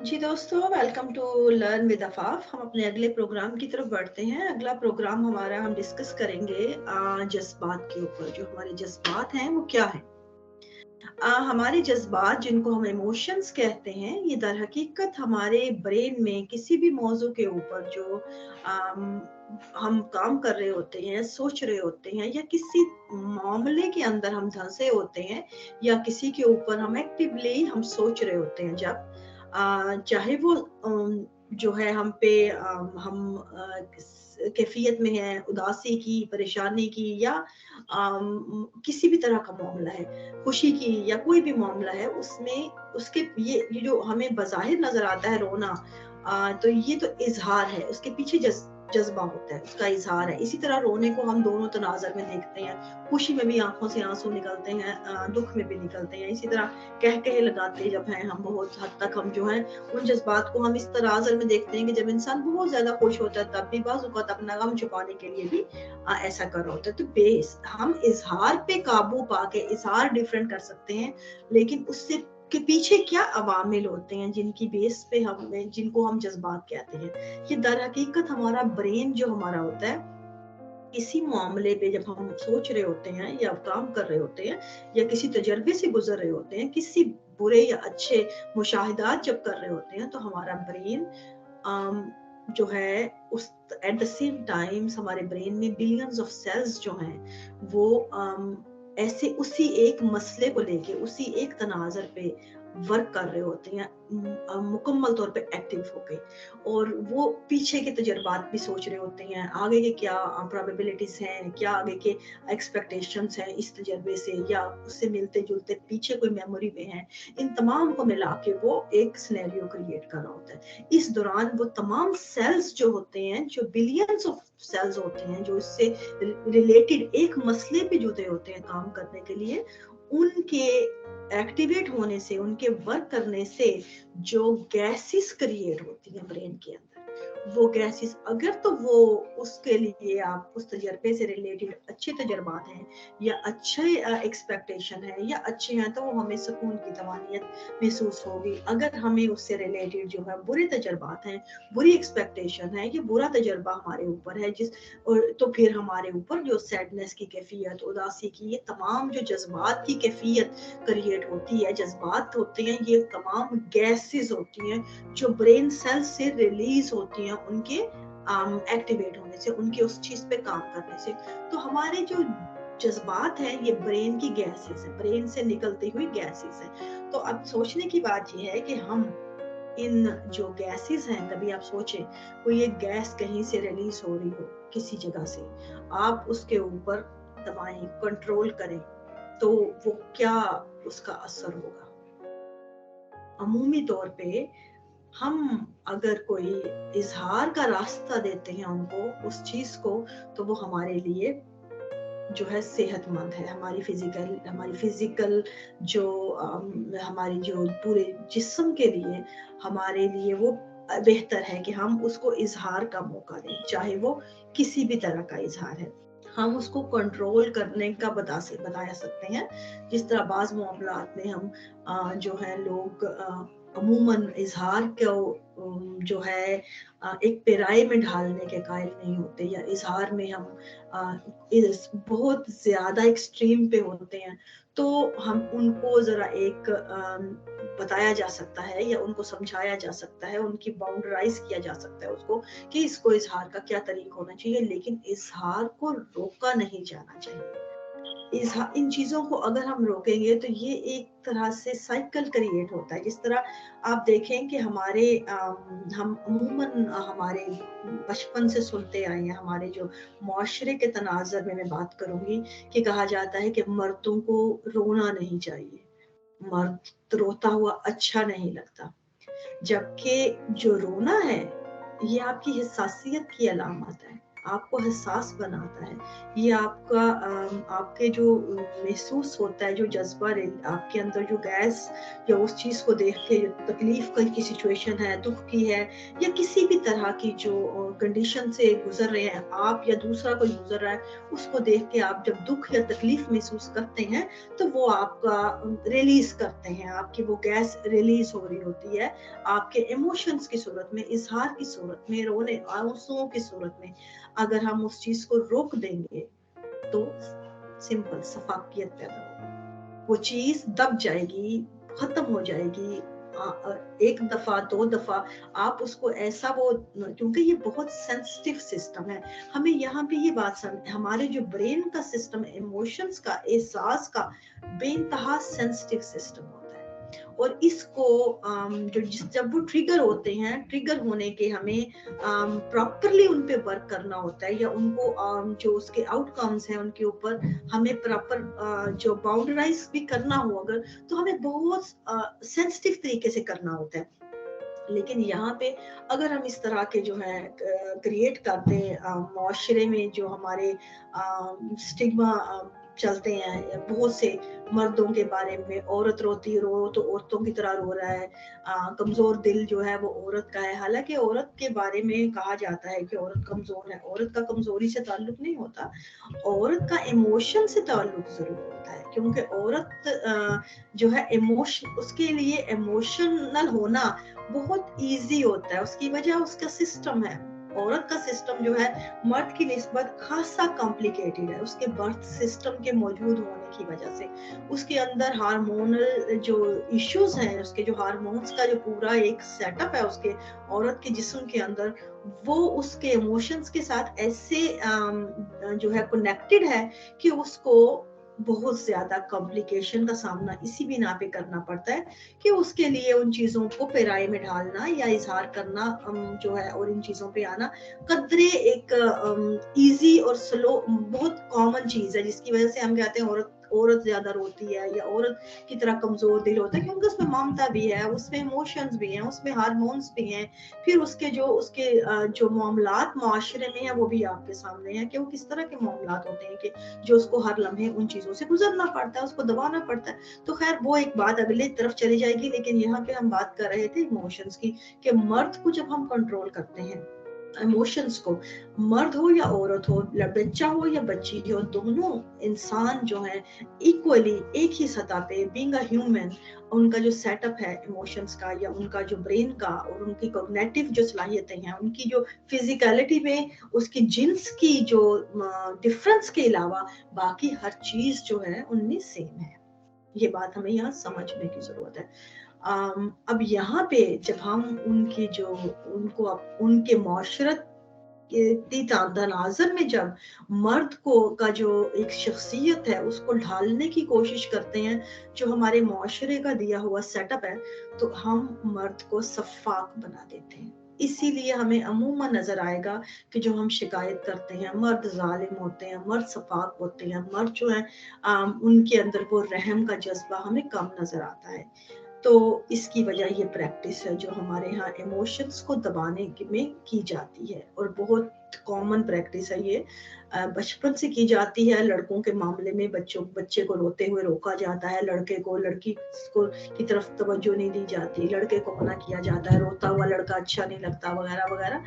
जी दोस्तों, welcome to learn with Afaf. हम अपने अगले प्रोग्राम की तरफ बढ़ते हैं। अगला प्रोग्राम हमारा हम डिस्कस करेंगे जज्बात के ऊपर। जो हमारे जज्बात हैं वो क्या है। हमारे जज्बात जिनको हम इमोशंस कहते हैं, ये दर हकीकत हमारे ब्रेन में किसी भी मौजू के ऊपर जो आम, हम काम कर रहे होते हैं, सोच रहे होते हैं, या किसी मामले के अंदर हम धंसे होते हैं, या किसी के ऊपर हम एक्टिवली हम सोच रहे होते हैं। जब चाहे वो जो है हम पे हम कैफियत में है, उदासी की, परेशानी की, या किसी भी तरह का मामला है, खुशी की, या कोई भी मामला है, उसमें उसके ये जो हमें बज़ाहिर नज़र आता है रोना, तो ये तो इज़हार है, उसके पीछे जज़्बा होता है, उसका इज़हार है। इसी तरह रोने को हम दोनों तनाज़र में देखते हैं, खुशी में भी आँखों से आँसू निकलते हैं, दुःख में भी निकलते हैं। इसी तरह कह-कहे लगाते जब हैं हम, बहुत हद तक हम जो हैं उन जज़्बात को हम इस तनाज़र में देखते हैं कि जब इंसान बहुत ज़्यादा खुश होता है, तब भी बाज़ औक़ात अपना गम छुपाने के लिए भी ऐसा कर रहा होता है। तो हम इज़हार पे काबू पाके इज़हार डिफरेंट कर सकते हैं, लेकिन उससे के पीछे क्या अवामिल होते हैं जिनकी बेस पे जिनको हम जज़्बात कहते हैं। ये दर हकीकत हमारा ब्रेन जो हमारा होता है, किसी मामले पे जब हम सोच रहे होते हैं या काम कर रहे होते हैं, या किसी तजर्बे से गुजर रहे होते हैं, किसी बुरे या अच्छे मुशाहिदात जब कर रहे होते हैं, तो हमारा ब्रेन जो है उस एट द सेम टाइम्स हमारे ब्रेन में बिलियंस ऑफ सेल्स जो हैं वो ऐसे उसी एक मसले को लेके उसी एक तनाज़र पे वर्क कर रहे होते हैं, मुकम्मल तौर पे एक्टिव होके, और वो पीछे के तजर्बात भी सोच रहे होते हैं, आगे के क्या प्रोबेबिलिटीज हैं, क्या आगे के एक्सपेक्टेशंस हैं इस तजर्बे से, या उससे मिलते जुलते पीछे कोई मेमोरी में है। इन तमाम को मिला के वो एक सिनेरियो क्रिएट कर रहा होता है। इस दौरान वो तमाम सेल्स जो होते हैं, जो बिलियंस ऑफ सेल्स होते हैं, जो इससे रिलेटेड एक मसले पे जुटे होते हैं काम करने के लिए, उनके एक्टिवेट होने से, उनके वर्क करने से जो गैसेस क्रिएट होती हैं ब्रेन के अंदर, वो गैसेस अगर तो वो उसके लिए आप उस तजर्बे से रिलेटेड अच्छे तजर्बात हैं, या अच्छे एक्सपेक्टेशन है, या अच्छे हैं, तो वो हमें सुकून की तवानियत महसूस होगी। अगर हमें उससे रिलेटेड जो है बुरे तजर्बात हैं, बुरी एक्सपेक्टेशन है, ये बुरा तजर्बा हमारे ऊपर है, तो फिर हमारे ऊपर जो सैडनेस की कैफियत, उदासी की, ये तमाम जो जज्बात की कैफियत क्रिएट होती है, जज्बात होते हैं, ये तमाम गैसेस होती हैं जो ब्रेन सेल से रिलीज होती हैं, उनके एक्टिवेट होने से, उनके उस चीज पे काम करने से। तो हमारे जो जज्बात हैं, ये ब्रेन की गैसेस है, ब्रेन से निकलती हुई गैसेस है। तो अब सोचने की बात ये है कि हम इन जो गैसेस हैं, कभी आप सोचें कोई एक गैस कहीं से रिलीज हो रही हो किसी जगह से, आप उसके ऊपर दबाएं, कंट्रोल करें, तो वो क्या उसका असर होगा। अमूमी तौर पे हम अगर कोई इजहार का रास्ता देते हैं उनको, उस चीज को, तो वो हमारे लिए जो है सेहतमंद है। हमारी फिजिकल जो हमारी जो पूरे जिस्म के लिए, हमारे लिए वो बेहतर है कि हम उसको इजहार का मौका दें, चाहे वो किसी भी तरह का इजहार है। हम उसको कंट्रोल करने का बताया सकते हैं। जिस तरह बाज मामलात में हम जो है लोग अमूमन इजहार को जो है एक पेराए में ढालने के कायल नहीं होते, या इजहार में हम बहुत ज्यादा एक्सट्रीम पे होते हैं, तो हम उनको जरा एक बताया जा सकता है, या उनको समझाया जा सकता है, उनकी बाउंडराइज किया जा सकता है उसको, कि इसको इजहार का क्या तरीका होना चाहिए, लेकिन इजहार को रोका नहीं जाना चाहिए। इन चीजों को अगर हम रोकेंगे, तो ये एक तरह से साइकिल क्रिएट होता है। जिस तरह आप देखें कि हम अमूमन हमारे बचपन से सुनते आए हैं, हमारे जो मुआशरे के तनाज़र में मैं बात करूंगी, कि कहा जाता है कि मर्दों को रोना नहीं चाहिए, मर्द रोता हुआ अच्छा नहीं लगता, जबकि जो रोना है, ये आपकी हिस्सासियत की अलामत है। आपको एहसास बनाता है, ये आपका आपके जो महसूस होता है, जो जज्बा आपके अंदर जो गैस या उस चीज़ को देख के तकलीफ की सिचुएशन है, दुख की है, या किसी भी तरह की जो कंडीशन से गुजर रहे हैं आप या दूसरा कोई गुजर रहा है, उसको देख के आप जब दुख या तकलीफ महसूस करते हैं तो वो आपका रिलीज करते हैं, आपकी वो गैस रिलीज हो रही होती है आपके इमोशंस की सूरत में, इजहार की सूरत में, रोने आंसुओं की सूरत में। अगर हम उस चीज को रोक देंगे तो सिंपल शफाफियत पैदा होगी, वो चीज दब जाएगी, खत्म हो जाएगी। एक दफा दो दफा आप उसको ऐसा वो, क्योंकि ये बहुत सेंसिटिव सिस्टम है, हमें यहाँ पे ये बात हमारे जो ब्रेन का सिस्टम है, इमोशंस का, एहसास का बेइंतहा सेंसिटिव सिस्टम होता है। और इसको जब वो ट्रिगर होते हैं, ट्रिगर होने के हमें प्रॉपरली उन पे वर्क करना होता है, या उनको जो उसके आउटकम्स हैं उनके ऊपर हमें प्रॉपर जो बाउंड्राइज भी करना हो अगर, तो हमें बहुत सेंसिटिव तरीके से करना होता है। लेकिन यहाँ पे अगर हम इस तरह के जो है क्रिएट करते हैं माशरे में, जो हमारे स्टिग्मा चलते हैं बहुत से मर्दों के बारे में, औरत रोती रो तो औरतों की तरह रो रहा है, कमजोर दिल जो है वो औरत का है। हालांकि औरत के बारे में कहा जाता है कि औरत कमजोर है, औरत का कमजोरी से ताल्लुक नहीं होता, औरत का इमोशन से ताल्लुक जरूर होता है, क्योंकि औरत जो है इमोशन, उसके लिए इमोशनल होना बहुत इजी होता है, उसकी वजह उसका सिस्टम है। औरत का सिस्टम जो है मर्द की निस्बत खासा कॉम्प्लिकेटेड है, उसके बर्थ सिस्टम के मौजूद होने की वजह से उसके अंदर हार्मोनल जो इश्यूज हैं, उसके जो हार्मोन्स का जो पूरा एक सेटअप है उसके औरत के जिस्म के अंदर, वो उसके इमोशंस के साथ ऐसे जो है कनेक्टेड है कि उसको बहुत ज्यादा कॉम्प्लिकेशन का सामना इसी बिना पे करना पड़ता है कि उसके लिए उन चीजों को पेराए में ढालना या इजहार करना जो है, और इन चीजों पे आना कदरे एक इजी और स्लो बहुत कॉमन चीज है, जिसकी वजह से हम कहते हैं औरत ज्यादा रोती है या औरत की तरह कमजोर दिल होता है, क्योंकि उसमें ममता भी है, उसमें इमोशंस भी हैं, उसमें हार्मोन्स भी हैं, फिर उसके जो मामलात माशरे में है वो भी आपके सामने है कि वो किस तरह के मामलात होते हैं कि जो उसको हर लम्हे उन चीजों से गुजरना पड़ता है, उसको दबाना पड़ता है। तो खैर वो एक बात अगली तरफ चली जाएगी, लेकिन यहाँ पे हम बात कर रहे थे इमोशंस की, कि मर्द को जब हम कंट्रोल करते हैं इमोशंस को, मर्द हो या औरत हो, बच्चा हो या बच्ची हो, दोनों इंसान जो है इक्वली एक ही सतह पे बीइंग अ ह्यूमन, उनका जो सेटअप है इमोशंस का या उनका जो ब्रेन का और उनकी कॉग्निटिव जो सलाहियतें हैं, उनकी जो फिजिकलिटी में उसकी जिन्स की जो डिफरेंस के अलावा बाकी हर चीज जो है उनमें सेम है। ये बात हमें यहाँ समझने की जरूरत है। अब यहाँ पे जब हम उनकी जो उनको उनके माशरत की तनाज़ुर में जब मर्द को का जो एक शख्सियत है उसको ढालने की कोशिश करते हैं, जो हमारे माशरे का दिया हुआ सेटअप है, तो हम मर्द को सफाक बना देते हैं। इसीलिए हमें अमूमन नजर आएगा कि जो हम शिकायत करते हैं मर्द जालिम होते हैं, मर्द सफाक होते हैं, मर्द जो है उनके अंदर वो रहम का जज्बा हमें कम नजर आता है। तो इसकी वजह ये प्रैक्टिस है जो हमारे यहाँ इमोशंस को दबाने में की जाती है, और बहुत कॉमन प्रैक्टिस है ये, बचपन से की जाती है। लड़कों के मामले में बच्चे को रोते हुए रोका जाता है, लड़के को लड़की को की तरफ तवज्जो नहीं दी जाती, लड़के को मना किया जाता है, रोता हुआ लड़का अच्छा नहीं लगता वगैरह वगैरह।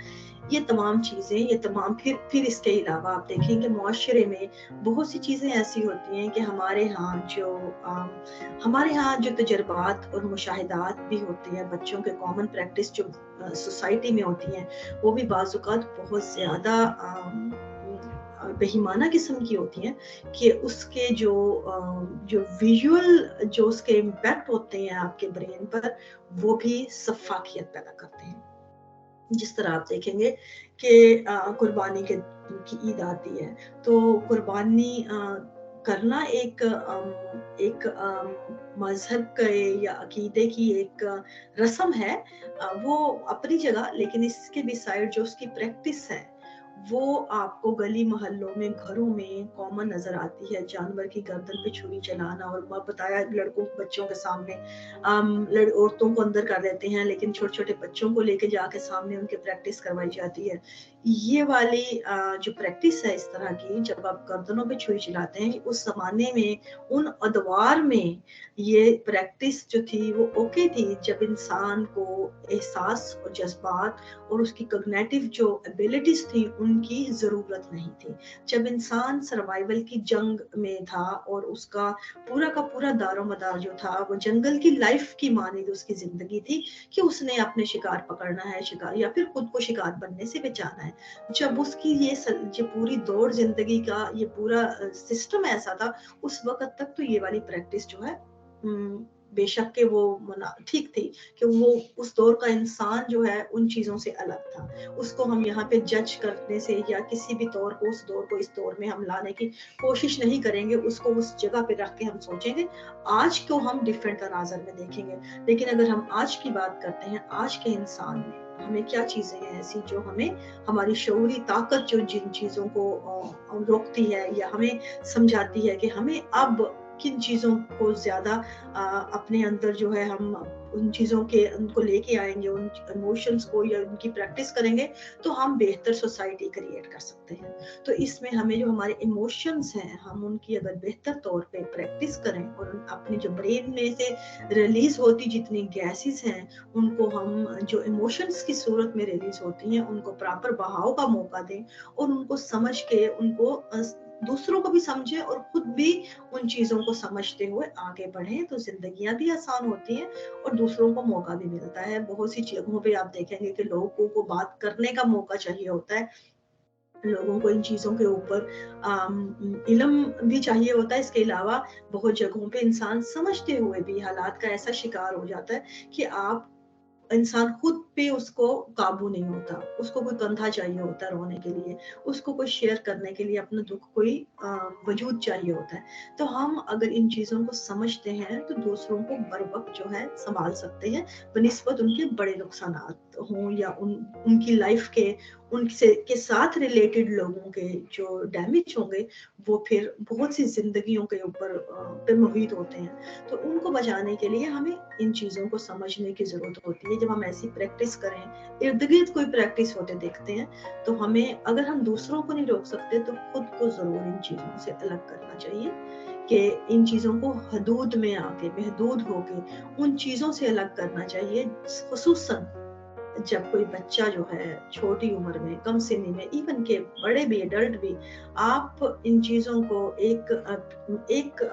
ये तमाम चीजें, ये तमाम फिर इसके अलावा आप देखेंगे मुआशरे में बहुत सी चीजें ऐसी होती हैं कि हमारे यहाँ जो तजर्बात और मुशाहिदात भी होते हैं, बच्चों के कॉमन प्रैक्टिस जो सोसाइटी में होती हैं, वो भी बाज़-औक़ात बहुत ज़्यादा बेईमाना किस्म की होती हैं कि उसके जो विजुअल जो उसके इम्पैक्ट होते हैं आपके ब्रेन पर, वो भी सफाकियत पैदा करते हैं। जिस तरह आप देखेंगे कि कुर्बानी की ईद आती है, तो कुर्बानी करना एक मजहब के या अकीदे की एक रस्म है, वो अपनी जगह, लेकिन इसके भी साइड जो उसकी प्रैक्टिस है वो आपको गली मोहल्लों में, घरों में कॉमन नजर आती है। जानवर की गर्दन पे छुरी चलाना, और बताया लड़कों बच्चों के सामने औरतों को अंदर कर देते हैं, लेकिन छोटे छोटे बच्चों को लेके जाके सामने उनके प्रैक्टिस करवाई जाती है। ये वाली जो प्रैक्टिस है इस तरह की, जब आप गर्दनों पे छुरी चलाते हैं, उस जमाने में उन अदवार में ये प्रैक्टिस जो थी वो ओके थी, जब इंसान को एहसास और जज्बात और उसकी कॉग्निटिव जो एबिलिटीज थी उनकी जरूरत नहीं थी। जब इंसान सर्वाइवल की जंग में था और उसका का पूरा दारोमदार जो था वो जंगल की लाइफ की मानी उसकी जिंदगी थी, कि उसने अपने शिकार पकड़ना है, शिकार या फिर खुद को शिकार बनने से बचाना है। जब उसकी ये पूरी दौड़ जिंदगी का ये पूरा सिस्टम ऐसा था, उस वक्त तक तो ये वाली प्रैक्टिस जो है बेशक के वो मना ठीक थी, कि वो उस दौर का इंसान जो है उन चीजों से अलग था। उसको हम यहाँ पे जज करने से या किसी भी दौर को, उस दौर को इस दौर में हम लाने की कोशिश नहीं करेंगे, उसको उस जगह पे रख के हम सोचेंगे। आज को हम डिफरेंट तनाजर में देखेंगे। लेकिन अगर हम आज की बात करते हैं, आज के इंसान में हमें क्या चीजें हैं ऐसी जो हमें, हमारी शऊरी ताकत जो जिन चीजों को रोकती है या हमें समझाती है कि हमें अब किन चीजों को ज्यादा अपने अंदर जो है हम उन चीजों के उनको लेके आएंगे, उन इमोशंस को या उनकी प्रैक्टिस करेंगे, तो हम बेहतर सोसाइटी क्रिएट कर सकते हैं। तो इसमें हमें जो हमारे इमोशंस हैं, हम उनकी अगर बेहतर तौर पे प्रैक्टिस करें और अपने जो ब्रेन में से रिलीज होती जितनी गैसेस हैं, उनको हम जो इमोशंस की सूरत में रिलीज होती हैं उनको प्रॉपर बहाव का मौका दें, और उनको समझ के उनको दूसरों को भी समझे और खुद भी उन चीजों को समझते हुए आगे बढ़े, तो जिंदगियां भी आसान होती हैं और दूसरों को मौका भी मिलता है। बहुत सी जगहों पे आप देखेंगे कि लोगों को बात करने का मौका चाहिए होता है, लोगों को इन चीजों के ऊपर इल्म भी चाहिए होता है। इसके अलावा बहुत जगहों पे इंसान समझते हुए भी हालात का ऐसा शिकार हो जाता है कि आप इंसान खुद पे उसको काबू नहीं होता, उसको कोई कंधा चाहिए होता है रोने के लिए, उसको कोई शेयर करने के लिए अपना दुख कोई वजूद चाहिए होता है। तो हम अगर इन चीजों को समझते हैं तो दूसरों को बर वक्त जो है संभाल सकते हैं, बनिस्बत उनके बड़े नुकसान हों या उनकी लाइफ के उनसे के साथ रिलेटेड लोगों के जो डैमेज होंगे, वो फिर बहुत सी जिंदगियों के ऊपर पे मुहित होते हैं। तो उनको बचाने के लिए हमें इन चीजों को समझने की जरूरत होती है। जब हम ऐसी प्रैक्टिस करें, इर्द गिर्द कोई प्रैक्टिस होते देखते हैं, तो हमें, अगर हम दूसरों को नहीं रोक सकते तो खुद को जरूर इन चीजों से अलग करना चाहिए, कि इन चीजों को हदूद में आके, महदूद होके उन चीजों से अलग करना चाहिए। खुसूसन जब कोई बच्चा जो है छोटी उम्र में, कम सिनी में, इवन के बड़े भी, एडल्ट भी, आप इन चीजों को एक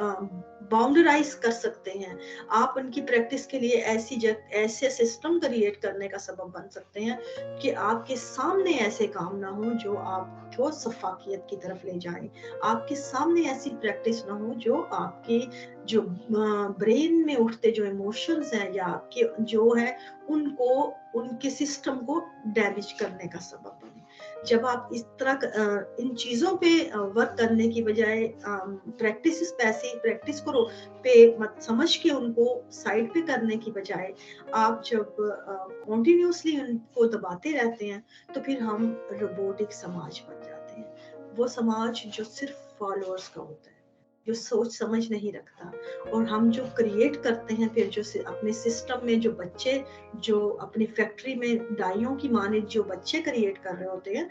बाउंडराइज कर सकते हैं। आप उनकी प्रैक्टिस के लिए ऐसे सिस्टम क्रिएट करने का सबब बन सकते हैं कि आपके सामने ऐसे काम ना हो जो आपको सफाकियत की तरफ ले जाए, आपके सामने ऐसी प्रैक्टिस ना हो जो आपके जो ब्रेन में उठते जो इमोशंस हैं या आपके जो है उनको, उनके सिस्टम को डैमेज करने का सबब बने। जब आप इस तरह इन चीजों पे वर्क करने की बजाय प्रैक्टिस करो पे मत समझ के उनको साइड पे करने की बजाय आप जब कॉन्टिन्यूसली उनको दबाते रहते हैं, तो फिर हम रोबोटिक समाज बन जाते हैं। वो समाज जो सिर्फ फॉलोअर्स का होता है, जो सोच समझ नहीं रखता। और हम जो क्रिएट करते हैं फिर जो अपने सिस्टम में जो बच्चे, जो अपनी फैक्ट्री में डाइयों की माने जो बच्चे क्रिएट कर रहे होते हैं,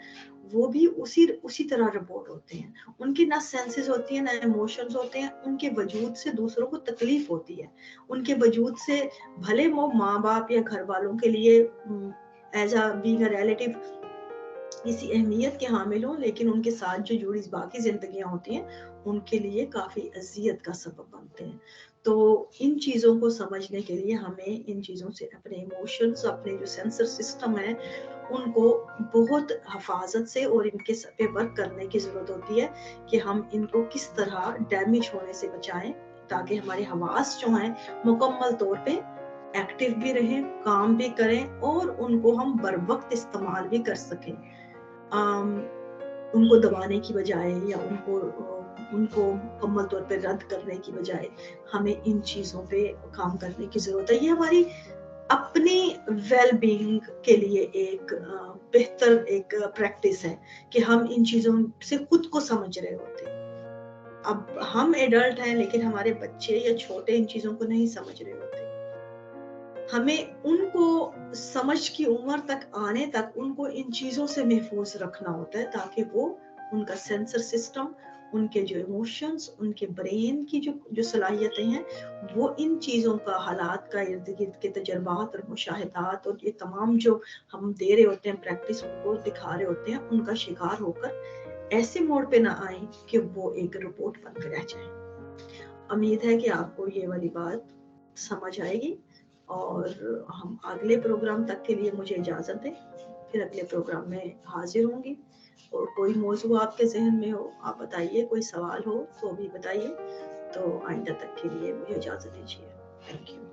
वो भी उसी तरह रिपोर्ट होते हैं। उनकी ना सेंसेस होती है, ना इमोशंस होते हैं, उनके वजूद से दूसरों को तकलीफ होती है। उनके वजूद से भले वो माँ बाप या घर वालों के लिए as a being a relative किसी अहमियत के हामिल हों, लेकिन उनके साथ जो जुड़ी बाकी जिंदगियां होती हैं उनके लिए काफी अजियत का सबब बनते हैं। तो इन चीजों को समझने के लिए हमें इन चीजों से अपने इमोशंस, अपने जो सेंसर सिस्टम है, उनको बहुत हिफाजत से और इनके पे वर्क करने की जरूरत होती है, कि हम इनको किस तरह डैमेज होने से बचाएं, ताकि हमारे हवास जो हैं मुकम्मल तौर पे एक्टिव भी रहें, काम भी करें और उनको हम बर वक्त इस्तेमाल भी कर सकें। उनको दबाने की बजाय या उनको मुकम्मल तौर पे रद्द करने की बजाय हमें इन चीजों पे काम करने की जरूरत है। ये हमारी अपनी वेल बीइंग के लिए एक बेहतर एक प्रैक्टिस है कि हम इन चीजों से खुद को समझ रहे होते हैं। अब हम एडल्ट हैं लेकिन हमारे बच्चे या छोटे इन चीजों को नहीं समझ रहे होते। हमें उनको समझ की उम्र तक आने तक उनको इन चीजों से महफूज रखना होता है ताकि वो उनका सेंसर सिस्टम, उनके जो इमोशंस, उनके ब्रेन की जो सलाहियतें हैं, वो इन चीज़ों का, हालात का, इर्द गिर्द के तजर्बात और मुशाहिदात और ये तमाम जो हम दे रहे होते हैं प्रैक्टिस, उनको दिखा रहे होते हैं, उनका शिकार होकर ऐसे मोड़ पे ना आए कि वो एक रिपोर्ट बन कर रह जाए। उम्मीद है कि आपको ये वाली बात समझ आएगी और हम अगले प्रोग्राम तक के लिए मुझे इजाज़त दें। फिर अगले प्रोग्राम में हाजिर होंगी। और कोई मौजू आपके जहन में हो आप बताइए, कोई सवाल हो तो भी बताइए। तो आइंदा तक के लिए मुझे इजाज़त दीजिए। Thank you.